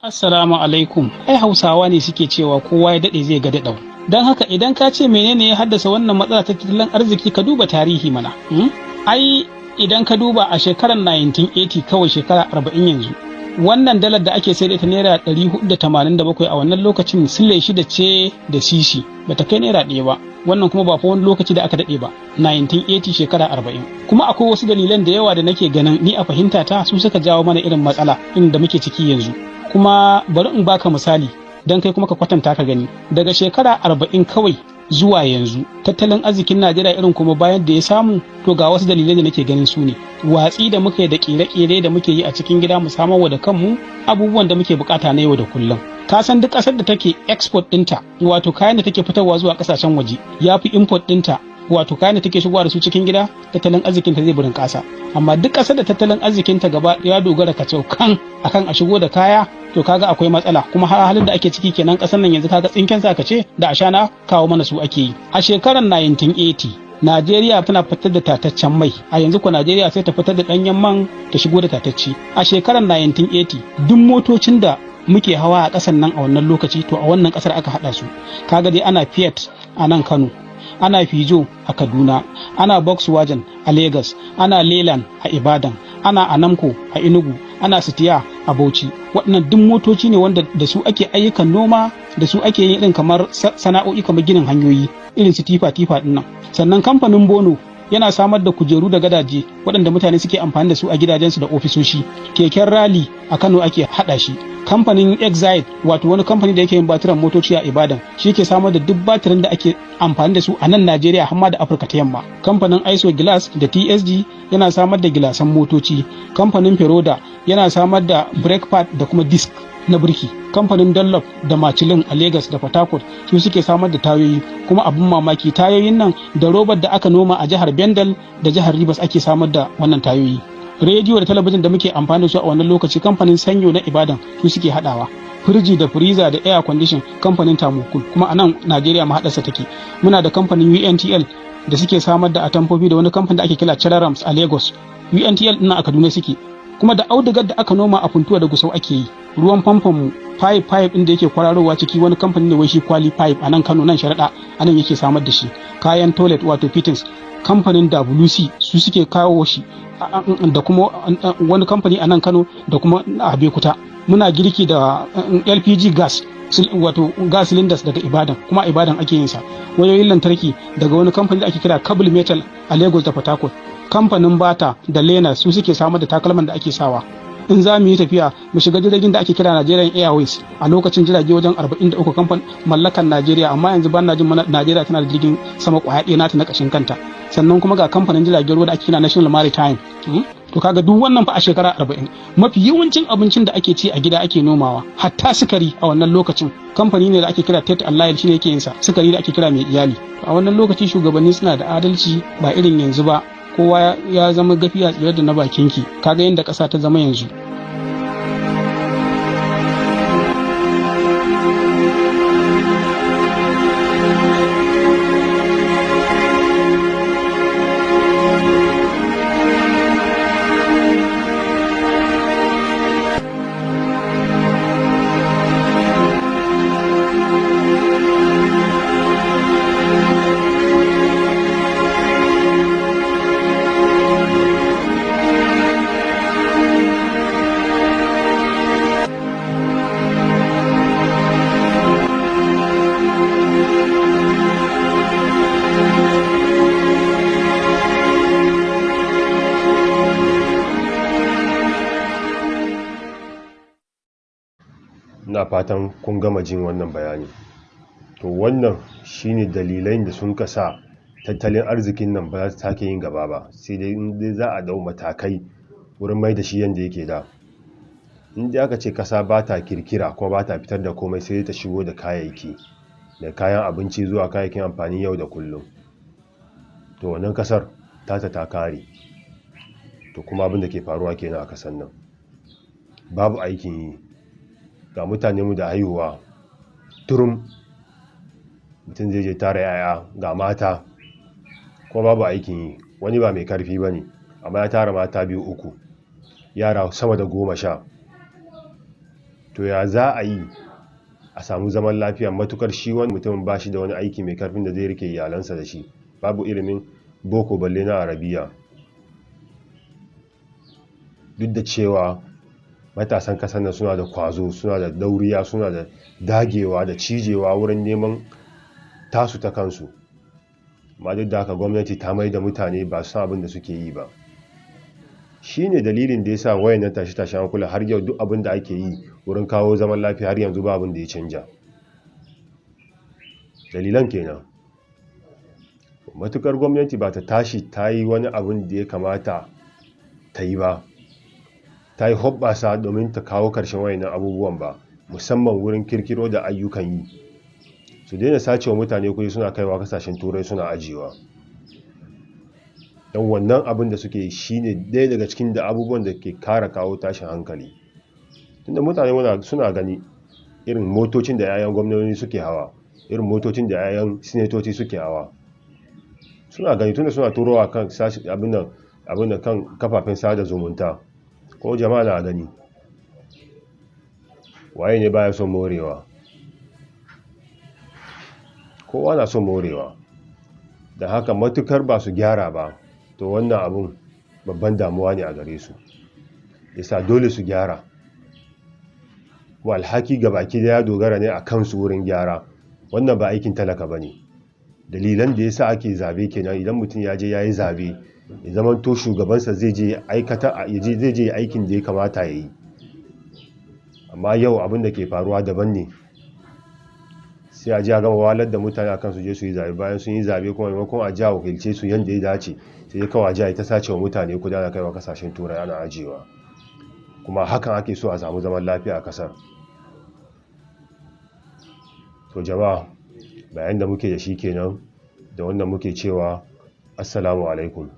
Assalamu alaikum. Ai Hausawa ne suke cewa kowa ya dade zai ga daɗau. Don haka idan ka ce menene ya haddasa wannan matsala ta tattalin arziki ka duba tarihi mana. Ai idan ka duba a shekarar 1980 kawai shekara 40 yanzu. Wannan dalar da ake sai da ita naira 487 a wannan lokacin sile shida ce da shishi bata kai naira ɗaya ba. Wannan kuma ba fa wani lokaci da aka daɗe ba 1980 shekara 40. Kuma akwai wasu dalilan da yawa da nake ganin ni a fahimta ta su suka jawo mana irin matsala irin da muke ciki yanzu. Kuma bari in baka misali don kai kuma ka kwatanta ka gani daga shekara 40 kawai zuwa yanzu tattalin arzikin Najeriya irin kuma bayan da ya samu to ga wasu dalilai da nake ganin su ne watsi da muke da kere-kere da muke yi a cikin gida mu samarwa da kanmu abubuwan da muke bukata na yau da kullum. Ka san duk ƙasar da take export ɗinta wato kayan da take fitarwa zuwa ƙasashen waje ya fi import ɗinta wato kayan da take shigowa da su cikin gida tattalin arzikin ta zai burin ƙasa. Amma duk ƙasar da tattalin arzikin ta gaba ya dogara kan akan a shigo da kaya to kaga akwai matsala kuma halin da ake ciki kenan ƙasar nan yanzu kaga tsinken sa ce da ashana kawo mana su ake yi. A shekarar 1980 Najeriya tana fitar da tataccen mai a yanzu ko Najeriya sai ta fitar da ɗanyen man ta shigo da tatacci. A shekarar 1980 duk motocin da muke hawa a ƙasar nan a wannan lokaci to a wannan ƙasar aka haɗa su. Kaga dai ana Fiat a nan Kano, ana Fijo a Kaduna, ana Volkswagen a Lagos, ana Leyland a Ibadan, ana Anamco a Enugu, ana Sitiya a Bauchi. Waɗannan duk motoci ne wanda da su ake ayyukan noma, da su ake yin irin kamar sana'o'i kamar ginin hanyoyi irin su tifa ɗin nan. Sannan kamfanin Bono yana samar da kujeru da gadaje waɗanda mutane suke amfani da su a gidajensu da ofisoshi. Keken rali a Kano ake haɗa shi. Kamfanin Exide wato wani kamfani da yake yin batiran motoci a Ibadan shi ke samar da duk batirin da ake amfani da su a nan Najeriya har ma da Afirka ta Yamma. Kamfanin Iso Glass da TSG yana samar da gilasan motoci. Kamfanin Feroda yana samar da brake pad da kuma disc na birki. Kamfanin Dunlop da Michelin a Lagos da Port Harcourt su suke samar da tayoyi kuma abin mamaki tayoyin nan da robar da aka noma a jihar Bendel da jihar Rivers ake samar da wannan tayoyi. Rediyo da talabijin da muke amfani da su a wannan lokaci kamfanin Sanyo na Ibadan su suke hadawa. Firji da freezer da air condition kamfanin Tamukul kuma a nan Najeriya mahaɗarsa take. Muna da kamfanin UNTL da suke samar da atamfofi da wani kamfanin da ake kira Chelarams a Lagos. UNTL ɗin a Kaduna suke. Kuma da audigar da aka noma a Funtuwa da Gusau ake yi. Ruwan famfon mu pipe din da yake kwararowa ciki wani kamfani ne wai shi Kwali Pipe a nan Kano nan Sharaɗa a nan yake samar da shi. Kayan toilet wato fittings kamfanin WC su suke kawo shi da kuma wani kamfani a nan Kano da kuma a Bekuta. Muna girki da LPG gas wato gas cylinders daga Ibadan kuma a Ibadan ake yin sa. Wayoyin lantarki daga wani kamfani da ake kira Cable Metal a Lagos da Port Harcourt. Kamfanin Bata da Lena su suke samar da takalman da ake sawa. In za mu yi tafiya mu shiga jirgin da ake kira Nigerian Airways a lokacin jirage wajen 43 kamfan mallakan Najeriya amma yanzu ban na jin Najeriya tana da jirgin sama kwaya ɗaya nata na ƙashin kanta. Sannan kuma ga kamfanin jiragen ruwa da ake kira National Maritime. To kaga duk wannan fa a shekara 40 mafi yawancin abincin da ake ci a gida ake nomawa hatta sukari a wannan lokacin kamfani ne da ake kira Tate and Lyle shine yake yin sa sukari da ake kira mai iyali. A wannan lokaci shugabanni suna da adalci ba irin yanzu ba kowa ya zama gafiya tsayar da na bakinki kaga yadda ƙasa ta zama yanzu. Ina fatan kun gama jin wannan bayani. To wannan shine dalilan da sun kasa tattalin arzikin nan ba za su sake yin gaba ba sai dai in dai za a dau matakai wurin mai da shi yanda yake da. In dai aka ce kasa ba ta kirkira ko ba ta fitar da komai sai ta shigo da kayayyaki da kayan abinci zuwa kayayyakin amfani yau da kullum to wannan kasar ta kare. To kuma abin da ke faruwa kenan a kasar nan babu aikin yi ga mutane mu da haihuwa turum mutum zai je tara yaya ga mata ko babu aikin yi wani ba mai karfi ba ne amma ya tara mata 2-3 yara sama da 10 to ya za a yi a samu zaman lafiya matukar shi wani mutumin ba shi da wani aiki mai karfin da zai rike iyalansa da shi, babu ilimin boko balle na arabiya. Duk da cewa matasan kasar nan suna da kwazo, suna da dauriya, suna da dagewa da cijewa wurin neman tasu ta kansu, amma duk da haka gwamnati ta mai da mutane ba su san abin da suke yi ba. Shi ne dalilin da ya sa wayannan tashi-tashi hankula har yau duk abin da ake yi wurin kawo zaman lafiya har yanzu ba abin da ya canja. Dalilan kenan. Matukar gwamnati ba ta tashi ta yi wani abin da ya kamata ta yi ba, ta yi hoɓɓasa domin ta kawo ƙarshen wayannan abubuwan ba, musamman wurin kirkiro da ayyukan yi. Su daina sacewa mutane kuɗi suna kaiwa kasashen turai suna ajiyewa. Don wannan abin da suke yi shi ne ɗaya daga cikin da abubuwan da ke kara kawo tashin hankali. Tunda mutane suna gani irin motocin da 'ya'yan gwamnati suke hawa, irin motocin da 'ya'yan sinatoci suke hawa, suna gani tunda suna turowa kan abin da kan kafafen sada zumunta, ko jama'a na gani. Waye ne baya son morewa? Kowa na son morewa. Da haka matukar ba su gyara ba, to wannan abun babban damuwa ne a gare su, yasa dole su gyara. Kuma alhaki gabaki daya dogara ne a kansu wurin gyara. Wannan ba aikin talaka ba ne. Dalilan da yasa ake zabe kenan, idan mutum ya je ya yi zabe, ya zama to shugabansa zai je aikin da ya kamata ya yi. Amma yau abin da ke faruwa daban ne. Sai a ji a gama walar da mutane akan su je su yi zabe, bayan sun yi zabe kuma maimakon a ji a wakilce su yadda ya dace, sai kawai a ji a ta sace wa mutane kudi ana kaiwa kasashen turai ana ajiyewa. Kuma hakan ake so a samu zaman lafiya a kasar. To jama'a, bayan da muke da shi kenan, da wannan muke cewa assalamu alaikum.